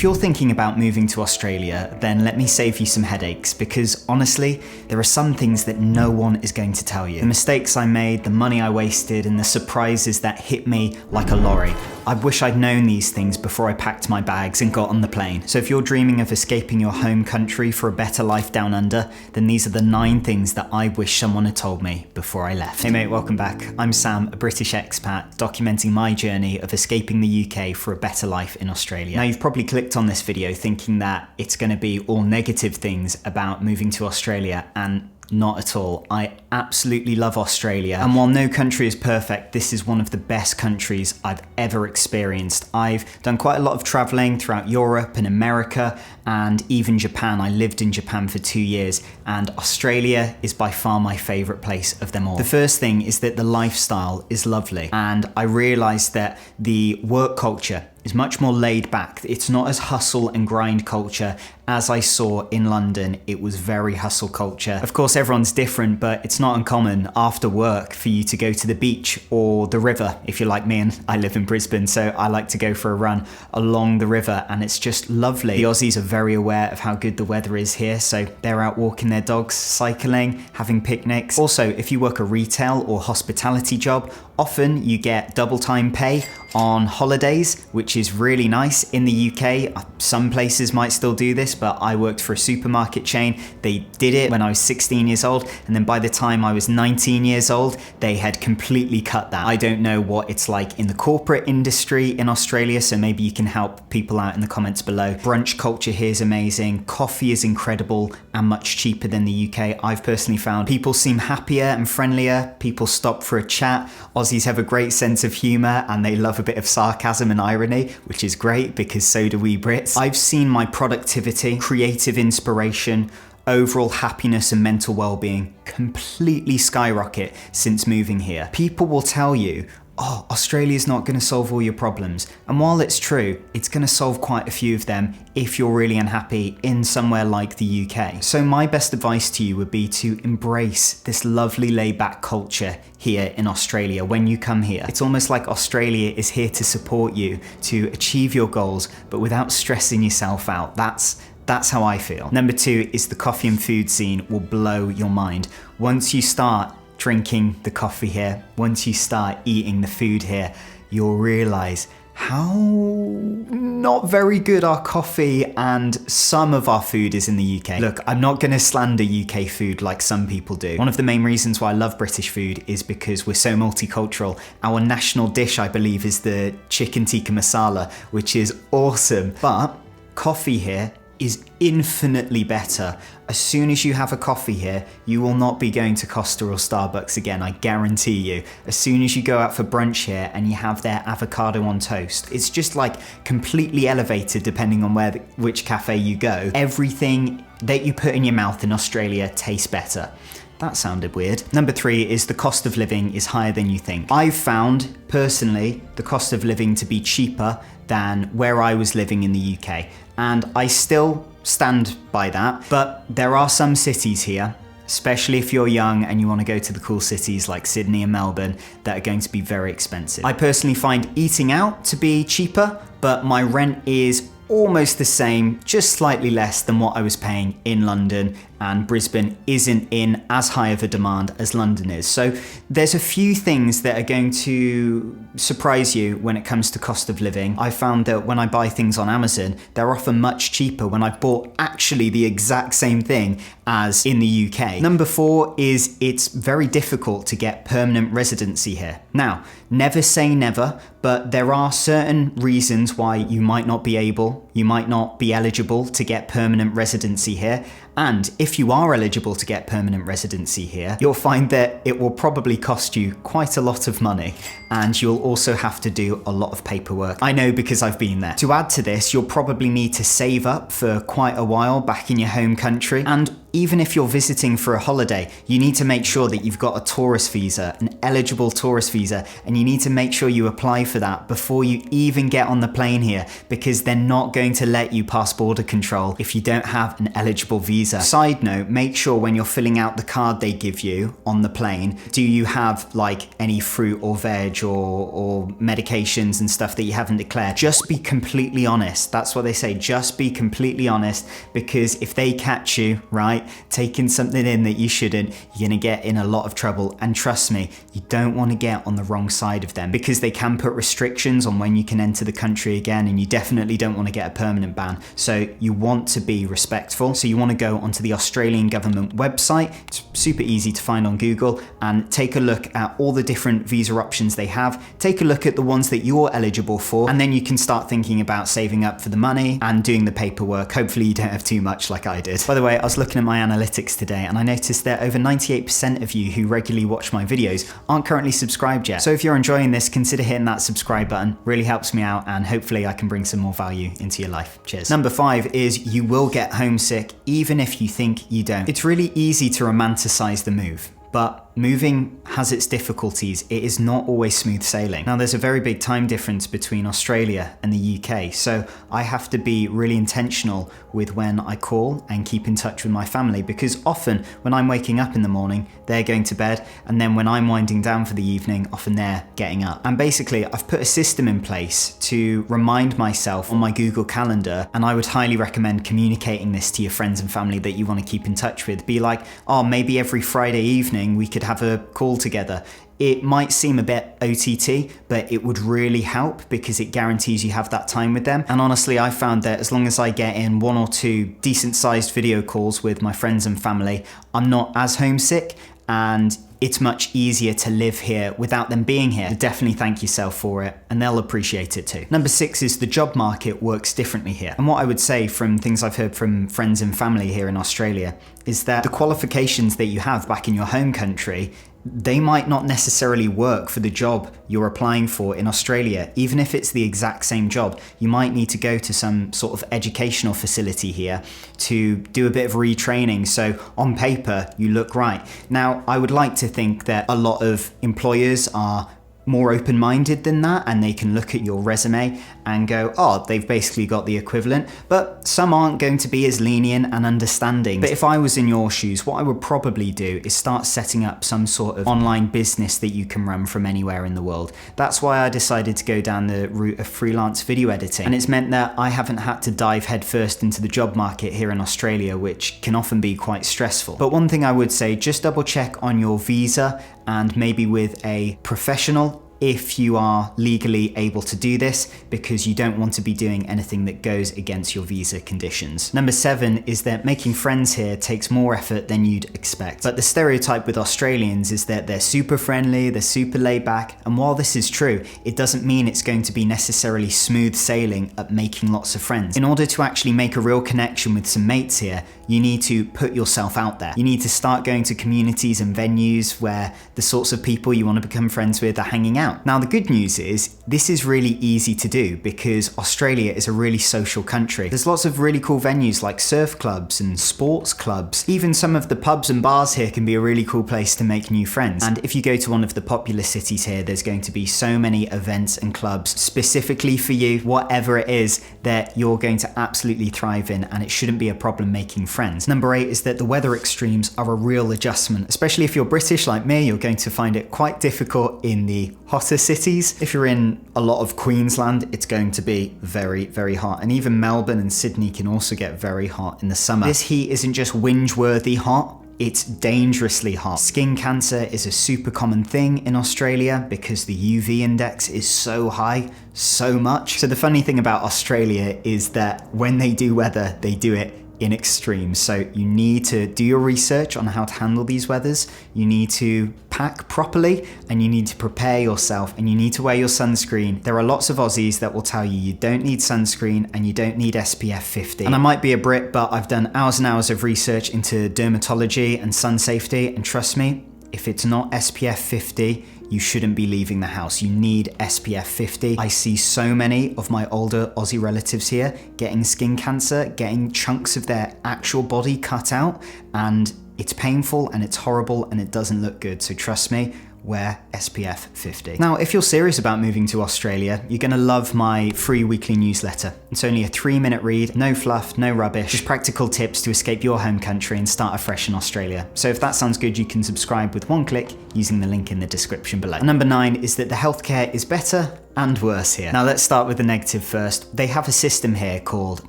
If you're thinking about moving to Australia, then let me save you some headaches, because honestly, there are some things that no one is going to tell you. The mistakes I made, the money I wasted, and the surprises that hit me like a lorry. I wish I'd known these things before I packed my bags and got on the plane. So if you're dreaming of escaping your home country for a better life down under, then these are the 9 things that I wish someone had told me before I left. Hey mate, welcome back. I'm Sam, a British expat, documenting my journey of escaping the UK for a better life in Australia. Now, you've probably clicked on this video thinking that it's going to be all negative things about moving to Australia, and not at all. I absolutely love Australia, and while no country is perfect, this is one of the best countries I've ever experienced. I've done quite a lot of traveling throughout Europe and America and even Japan. I lived in Japan for 2 years, and Australia is by far my favorite place of them all. The first thing is that the lifestyle is lovely, and I realized that the work culture is much more laid back. It's not as hustle and grind culture as I saw in London. It was very hustle culture. Of course, everyone's different, but it's not uncommon after work for you to go to the beach or the river. If you're like me, and I live in Brisbane, so I like to go for a run along the river, and it's just lovely. The Aussies are very aware of how good the weather is here, so they're out walking their dogs, cycling, having picnics. Also, if you work a retail or hospitality job, often you get double time pay on holidays, which is really nice. In the UK, some places might still do this, but I worked for a supermarket chain. They did it when I was 16 years old, and then by the time I was 19 years old, they had completely cut that. I don't know what it's like in the corporate industry in Australia, so maybe you can help people out in the comments below. Brunch culture here is amazing. Coffee is incredible and much cheaper than the UK. I've personally found people seem happier and friendlier. People stop for a chat. Aussies have a great sense of humor, and they love a bit of sarcasm and irony, which is great because so do we Brits. I've seen my productivity, creative inspiration, overall happiness and mental well-being completely skyrocket since moving here. People will tell you, oh, Australia's not going to solve all your problems. And while it's true, it's going to solve quite a few of them if you're really unhappy in somewhere like the UK. So my best advice to you would be to embrace this lovely laid-back culture here in Australia when you come here. It's almost like Australia is here to support you to achieve your goals, but without stressing yourself out. That's how I feel. Number 2 is the coffee and food scene will blow your mind. Once you start drinking the coffee here, once you start eating the food here, you'll realize how not very good our coffee and some of our food is in the UK. Look, I'm not going to slander UK food like some people do. One of the main reasons why I love British food is because we're so multicultural. Our national dish, I believe, is the chicken tikka masala, which is awesome. But coffee here is infinitely better. As soon as you have a coffee here, you will not be going to Costa or Starbucks again, I guarantee you. As soon as you go out for brunch here and you have their avocado on toast, it's just like completely elevated depending on which cafe you go. Everything that you put in your mouth in Australia tastes better. That sounded weird. Number 3 is the cost of living is higher than you think. I've found, personally, the cost of living to be cheaper than where I was living in the UK. And I still stand by that, but there are some cities here, especially if you're young and you want to go to the cool cities like Sydney and Melbourne, that are going to be very expensive. I personally find eating out to be cheaper, but my rent is almost the same, just slightly less than what I was paying in London, and Brisbane isn't in as high of a demand as London is. So there's a few things that are going to surprise you when it comes to cost of living. I found that when I buy things on Amazon, they're often much cheaper when I bought actually the exact same thing as in the UK. Number 4 is it's very difficult to get permanent residency here. Now, never say never, but there are certain reasons why you might not be eligible to get permanent residency here. And if you are eligible to get permanent residency here, you'll find that it will probably cost you quite a lot of money, and you'll also have to do a lot of paperwork. I know because I've been there. To add to this, you'll probably need to save up for quite a while back in your home country, and even if you're visiting for a holiday, you need to make sure that you've got a tourist visa, an eligible tourist visa, and you need to make sure you apply for that before you even get on the plane here, because they're not going to let you pass border control if you don't have an eligible visa. visa. Side note, make sure when you're filling out the card they give you on the plane, do you have like any fruit or veg or medications and stuff that you haven't declared? Just be completely honest. That's what they say. Just be completely honest, because if they catch you, right, taking something in that you shouldn't, you're gonna get in a lot of trouble. And trust me, you don't want to get on the wrong side of them, because they can put restrictions on when you can enter the country again, and you definitely don't want to get a permanent ban. So you want to be respectful. So you want to go onto the Australian government website. It's super easy to find on Google, and take a look at all the different visa options they have. Take a look at the ones that you're eligible for, and then you can start thinking about saving up for the money and doing the paperwork. Hopefully you don't have too much like I did. By the way, I was looking at my analytics today, and I noticed that over 98% of you who regularly watch my videos aren't currently subscribed yet. So if you're enjoying this, consider hitting that subscribe button. Really helps me out, and hopefully I can bring some more value into your life. Cheers. Number 5 is you will get homesick even if you think you don't. It's really easy to romanticize the move, but moving has its difficulties. It is not always smooth sailing. Now, there's a very big time difference between Australia and the UK, so I have to be really intentional with when I call and keep in touch with my family, because often when I'm waking up in the morning, they're going to bed, and then when I'm winding down for the evening, often they're getting up. And basically, I've put a system in place to remind myself on my Google Calendar, and I would highly recommend communicating this to your friends and family that you want to keep in touch with. Be like, oh, maybe every Friday evening we could have a call together. It might seem a bit OTT, but it would really help because it guarantees you have that time with them. And honestly, I found that as long as I get in 1 or 2 decent sized video calls with my friends and family, I'm not as homesick, and it's much easier to live here without them being here. So definitely thank yourself for it, and they'll appreciate it too. Number 6 is the job market works differently here. And what I would say from things I've heard from friends and family here in Australia is that the qualifications that you have back in your home country, they might not necessarily work for the job you're applying for in Australia. Even if it's the exact same job, you might need to go to some sort of educational facility here to do a bit of retraining, so on paper you look right. Now, I would like to think that a lot of employers are more open-minded than that, and they can look at your resume and go, oh, they've basically got the equivalent, but some aren't going to be as lenient and understanding. But if I was in your shoes, what I would probably do is start setting up some sort of online business that you can run from anywhere in the world. That's why I decided to go down the route of freelance video editing, and it's meant that I haven't had to dive headfirst into the job market here in Australia, which can often be quite stressful. But one thing I would say, just double check on your visa, and maybe with a professional if you are legally able to do this, because you don't want to be doing anything that goes against your visa conditions. Number 7 is that making friends here takes more effort than you'd expect. But the stereotype with Australians is that they're super friendly, they're super laid back, and while this is true, it doesn't mean it's going to be necessarily smooth sailing at making lots of friends. In order to actually make a real connection with some mates here, you need to put yourself out there. You need to start going to communities and venues where the sorts of people you want to become friends with are hanging out. Now, the good news is this is really easy to do because Australia is a really social country. There's lots of really cool venues like surf clubs and sports clubs. Even some of the pubs and bars here can be a really cool place to make new friends. And if you go to one of the popular cities here, there's going to be so many events and clubs specifically for you, whatever it is that you're going to absolutely thrive in, and it shouldn't be a problem making friends. Number 8 is that the weather extremes are a real adjustment. Especially if you're British like me, you're going to find it quite difficult in the hotter cities. If you're in a lot of Queensland, it's going to be very, very hot. And even Melbourne and Sydney can also get very hot in the summer. This heat isn't just whinge-worthy hot, it's dangerously hot. Skin cancer is a super common thing in Australia because the UV index is so high, so much. So the funny thing about Australia is that when they do weather, they do it in extremes. So you need to do your research on how to handle these weathers. You need to pack properly, and you need to prepare yourself, and you need to wear your sunscreen. There are lots of Aussies that will tell you you don't need sunscreen and you don't need SPF 50. And I might be a Brit, but I've done hours and hours of research into dermatology and sun safety, and trust me, if it's not SPF 50, you shouldn't be leaving the house. You need SPF 50. I see so many of my older Aussie relatives here getting skin cancer, getting chunks of their actual body cut out, and it's painful and it's horrible and it doesn't look good. So trust me, wear SPF 50. Now, if you're serious about moving to Australia, you're gonna love my free weekly newsletter. It's only a 3-minute read, no fluff, no rubbish, just practical tips to escape your home country and start afresh in Australia. So if that sounds good, you can subscribe with one click using the link in the description below. And number 9 is that the healthcare is better and worse here. Now let's start with the negative first. They have a system here called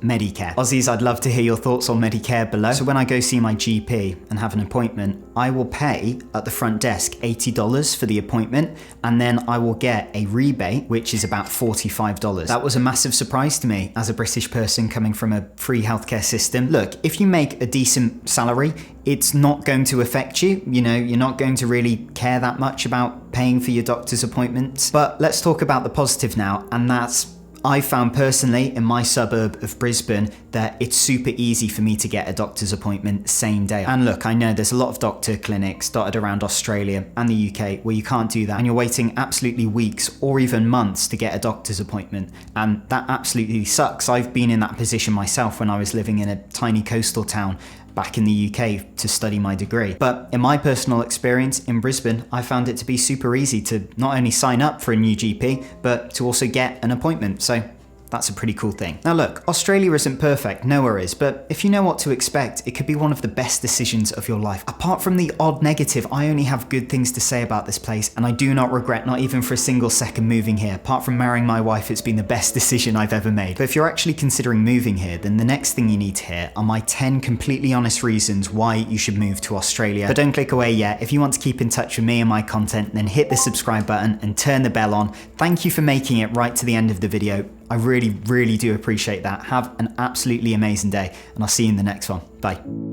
Medicare. Aussies, I'd love to hear your thoughts on Medicare below. So when I go see my GP and have an appointment, I will pay at the front desk $80 for the appointment, and then I will get a rebate, which is about $45. That was a massive surprise to me as a British person coming from a free healthcare system. Look, if you make a decent salary, it's not going to affect you. You know, you're not going to really care that much about paying for your doctor's appointments. But let's talk about the positive now, and that's, I found personally in my suburb of Brisbane that it's super easy for me to get a doctor's appointment same day. And look, I know there's a lot of doctor clinics dotted around Australia and the UK where you can't do that, and you're waiting absolutely weeks or even months to get a doctor's appointment, and that absolutely sucks. I've been in that position myself when I was living in a tiny coastal town back in the UK to study my degree. But in my personal experience in Brisbane, I found it to be super easy to not only sign up for a new GP, but to also get an appointment. So that's a pretty cool thing. Now look, Australia isn't perfect, no worries, but if you know what to expect, it could be one of the best decisions of your life. Apart from the odd negative, I only have good things to say about this place, and I do not regret not even for a single second moving here. Apart from marrying my wife, it's been the best decision I've ever made. But if you're actually considering moving here, then the next thing you need to hear are my 10 completely honest reasons why you should move to Australia. But don't click away yet. If you want to keep in touch with me and my content, then hit the subscribe button and turn the bell on. Thank you for making it right to the end of the video. I really, really do appreciate that. Have an absolutely amazing day, and I'll see you in the next one. Bye.